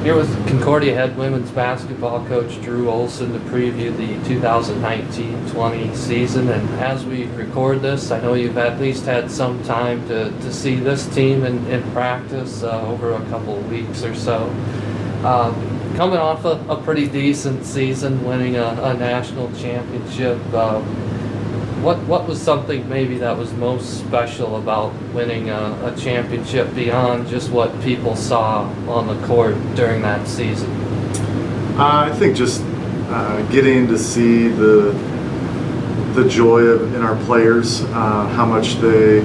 Here with Concordia head women's basketball coach Drew Olson to preview the 2019-20 season. And as we record this, I know you've at least had some time to see this team in practice over a couple of weeks or so. Coming off a pretty decent season, winning a national championship, what was something maybe that was most special about winning a championship beyond just what people saw on the court during that season? I think just getting to see the joy in our players, how much they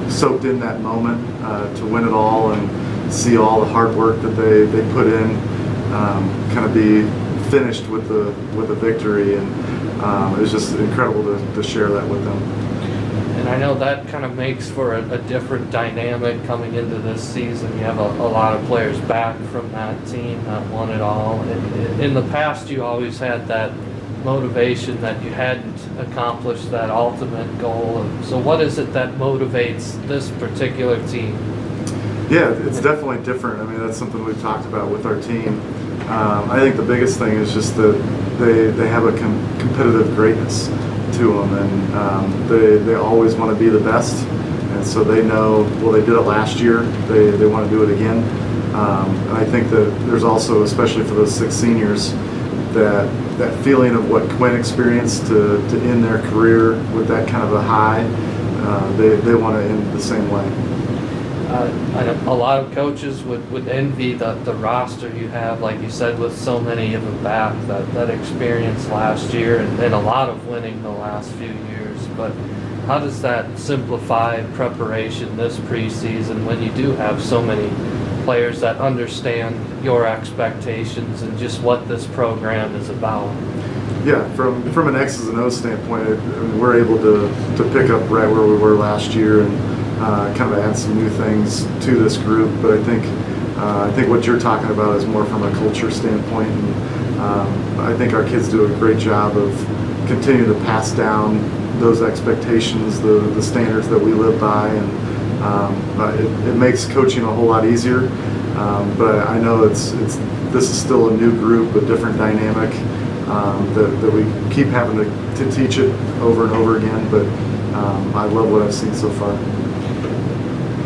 soaked in that moment to win it all, and see all the hard work that they put in, kind of be finished with a victory, and it was just incredible to share that with them. And I know that kind of makes for a different dynamic coming into this season. You have a lot of players back from that team that won it all. In the past, you always had that motivation that you hadn't accomplished that ultimate goal. So what is it that motivates this particular team? Yeah, it's definitely different. I mean, that's something we've talked about with our team. I think the biggest thing is just that they have a competitive greatness to them, and they always want to be the best, and so they know, well, they did it last year, they want to do it again. And I think that there's also, especially for those 6 seniors, that feeling of what Quinn experienced to end their career with that kind of a high, they want to end the same way. I know a lot of coaches would envy the roster you have, like you said, with so many of them back, that experience last year and a lot of winning the last few years. But how does that simplify preparation this preseason when you do have so many players that understand your expectations and just what this program is about? Yeah, from an X's and O's standpoint, I mean, we're able to pick up right where we were last year and kind of add some new things to this group. But I think what you're talking about is more from a culture standpoint, and I think our kids do a great job of continuing to pass down those expectations, the standards that we live by, and it makes coaching a whole lot easier. But I know this is still a new group, a different dynamic, that we keep having to teach it over and over again. But I love what I've seen so far.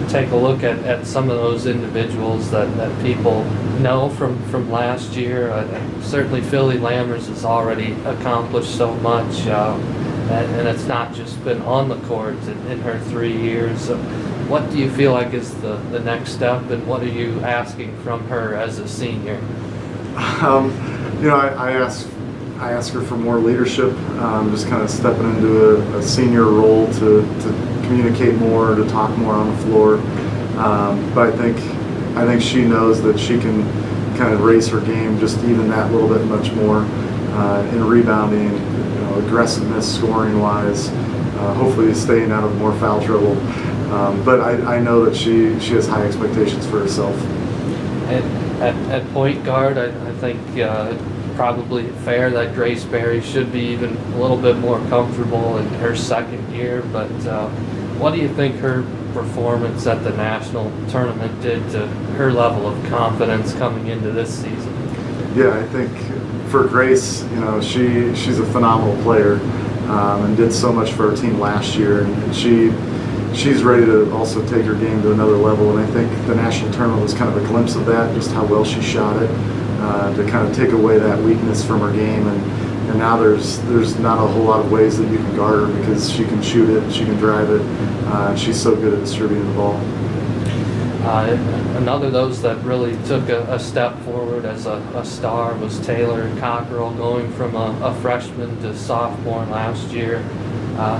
Take a look at some of those individuals that people know from last year. Certainly Philly Lammers has already accomplished so much, and it's not just been on the court in her 3 years. So what do you feel like is the next step, and what are you asking from her as a senior? I ask her for more leadership, just kind of stepping into a senior role to communicate more, to talk more on the floor. But I think she knows that she can kind of raise her game just even that little bit much more in rebounding, aggressiveness, scoring wise. Hopefully staying out of more foul trouble. But I know that she has high expectations for herself. At point guard, I think probably fair that Grace Berry should be even a little bit more comfortable in her second year. But what do you think her performance at the national tournament did to her level of confidence coming into this season? Yeah, I think for Grace, she's a phenomenal player, and did so much for our team last year, and she's ready to also take her game to another level. And I think the national tournament was kind of a glimpse of that, just how well she shot it, to kind of take away that weakness from her game. And now there's not a whole lot of ways that you can guard her, because she can shoot it, she can drive it, and she's so good at distributing the ball. Another of those that really took a step forward as a star was Taylor Cockrell, going from a freshman to sophomore last year.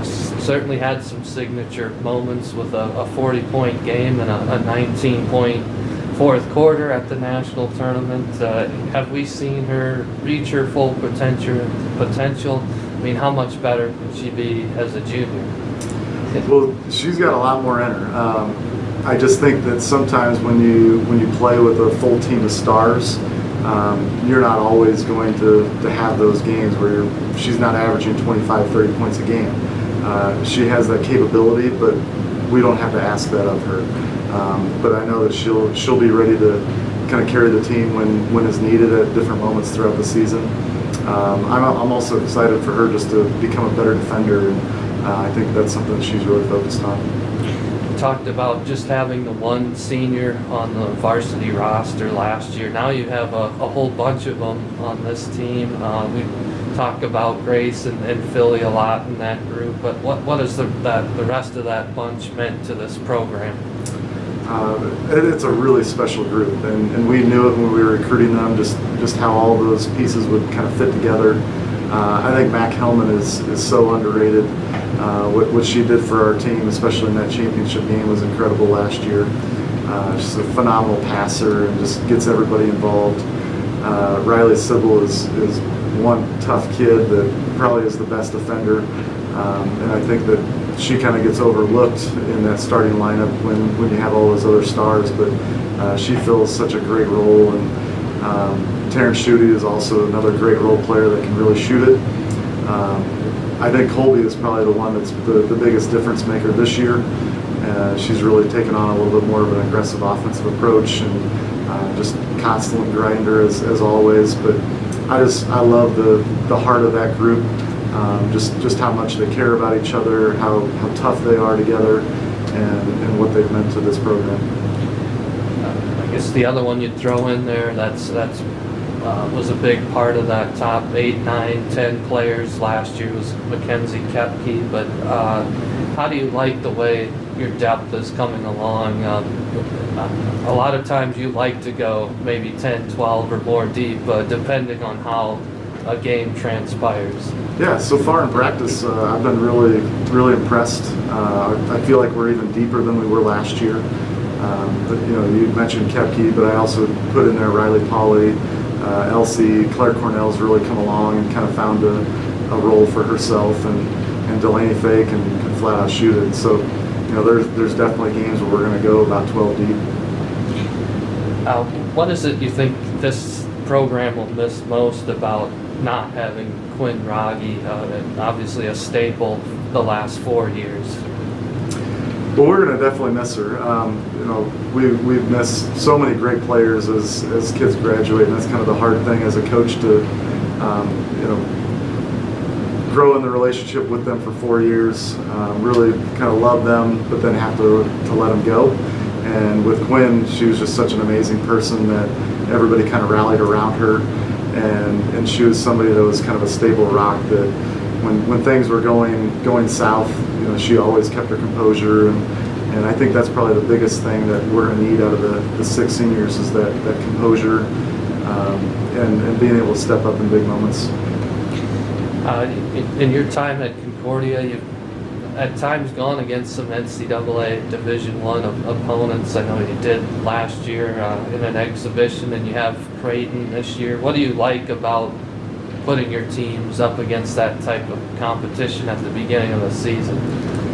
Certainly had some signature moments with a 40-point game and a 19-point fourth quarter at the national tournament. Have we seen her reach her full potential? I mean, how much better can she be as a junior? Well, she's got a lot more in her. I just think that sometimes when you play with a full team of stars, you're not always going to have those games where she's not averaging 25, 30 points a game. She has that capability, but we don't have to ask that of her. But I know that she'll be ready to kind of carry the team when is needed at different moments throughout the season. I'm also excited for her just to become a better defender, and I think that's something she's really focused on. Talked about just having the one senior on the varsity roster last year. Now you have a whole bunch of them on this team. We talk about Grace and Philly a lot in that group, but what has the rest of that bunch meant to this program? It's a really special group, and we knew it when we were recruiting them, just how all those pieces would kind of fit together. I think Mac Hellman is so underrated. What she did for our team, especially in that championship game, was incredible last year. She's a phenomenal passer and just gets everybody involved. Riley Sybil is one tough kid that probably is the best defender, and I think that she kind of gets overlooked in that starting lineup when you have all those other stars, but she fills such a great role. And Terrence Schutte is also another great role player that can really shoot it. I think Colby is probably the one that's the biggest difference maker this year. She's really taken on a little bit more of an aggressive offensive approach and just constant grinder as always. But I love the heart of that group, just how much they care about each other, how tough they are together, and what they've meant to this program. I guess the other one you'd throw in there that's was a big part of that top 8, 9, 10 players last year was Mackenzie Kepke. But how do you like the way your depth is coming along? A lot of times you like to go maybe 10, 12 or more deep, depending on how a game transpires. Yeah, so far in practice, I've been really, really impressed. I feel like we're even deeper than we were last year. But you mentioned Kepke, but I also put in there Riley Polly, Elsie, Claire Cornell's really come along and kind of found a role for herself, and Delaney Faye can flat out shoot it. So, there's definitely games where we're going to go about 12 deep. What is it you think this program will miss most about not having Quinn Rogge, obviously a staple the last 4 years? Well, we're going to definitely miss her. We've missed so many great players as kids graduate, and that's kind of the hard thing as a coach to, grow in the relationship with them for 4 years, really kind of love them, but then have to let them go. And with Quinn, she was just such an amazing person that everybody kind of rallied around her, and she was somebody that was kind of a stable rock that when things were going south, she always kept her composure, and I think that's probably the biggest thing that we're going to need out of the 6 seniors is that composure and being able to step up in big moments. In your time at Concordia, you've at times gone against some NCAA Division I opponents. I know you did last year in an exhibition, and you have Creighton this year. What do you like about putting your teams up against that type of competition at the beginning of the season?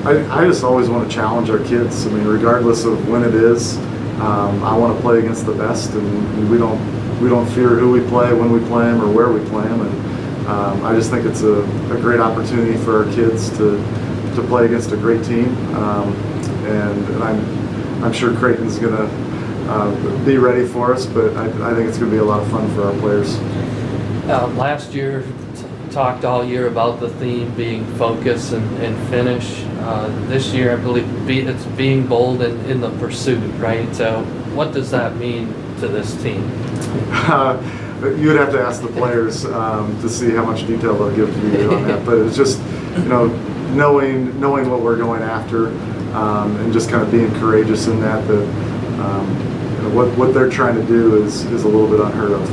I just always want to challenge our kids. I mean, regardless of when it is, I want to play against the best, and we don't fear who we play, when we play them, or where we play them. And I just think it's a great opportunity for our kids to play against a great team, and I'm sure Creighton's going to be ready for us. But I think it's going to be a lot of fun for our players. Last year, talked all year about the theme being focus and finish. This year, I believe it's being bold in the pursuit, right? What does that mean to this team? You would have to ask the players to see how much detail they'll give to you on that. But it's just, knowing what we're going after, and just kind of being courageous in that what they're trying to do is a little bit unheard of.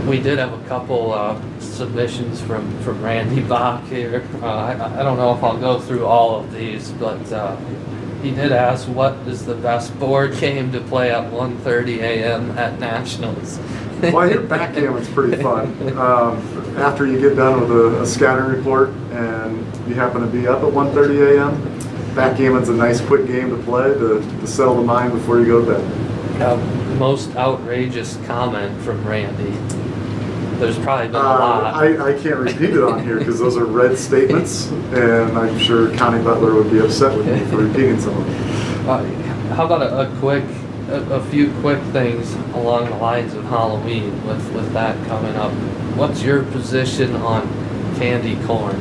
We did have a couple submissions from Randy Bach here. I don't know if I'll go through all of these, but he did ask, what is the best board game to play at 1:30 a.m. at Nationals? Well, I hear backgammon's pretty fun. After you get done with a scattering report and you happen to be up at 1:30 a.m., backgammon's a nice quick game to play to settle the mind before you go to bed. Most outrageous comment from Randy. There's probably been a lot. I can't repeat it on here because those are read statements, and I'm sure Connie Butler would be upset with me for repeating some of them. How about a quick a few quick things along the lines of Halloween with that coming up. What's your position on candy corn?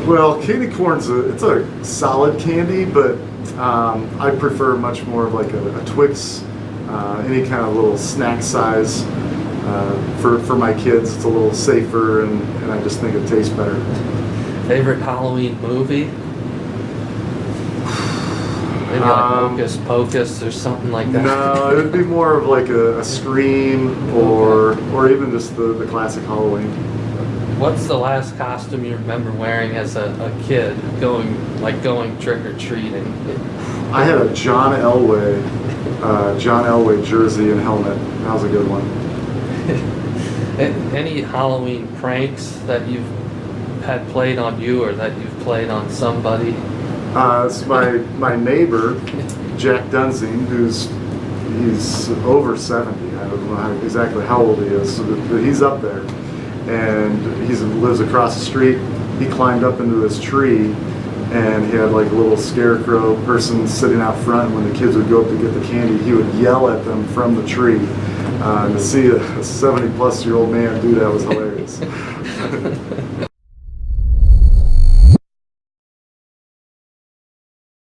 Well, candy corn's it's a solid candy, but I prefer much more of like a Twix, any kind of little snack size. For my kids, it's a little safer, and I just think it tastes better. Favorite Halloween movie? Maybe like Hocus Pocus or something like that. No, it would be more of like a Scream or even just the classic Halloween. What's the last costume you remember wearing as a kid going trick or treating? I had a John Elway jersey and helmet. That was a good one. Any Halloween pranks that you've had played on you or that you've played on somebody? It's my neighbor, Jack Dunsing, he's over 70. I don't know exactly how old he is, but he's up there. And he lives across the street. He climbed up into this tree, and he had like a little scarecrow person sitting out front. When the kids would go up to get the candy, he would yell at them from the tree. To see a 70-plus-year-old man do that was hilarious.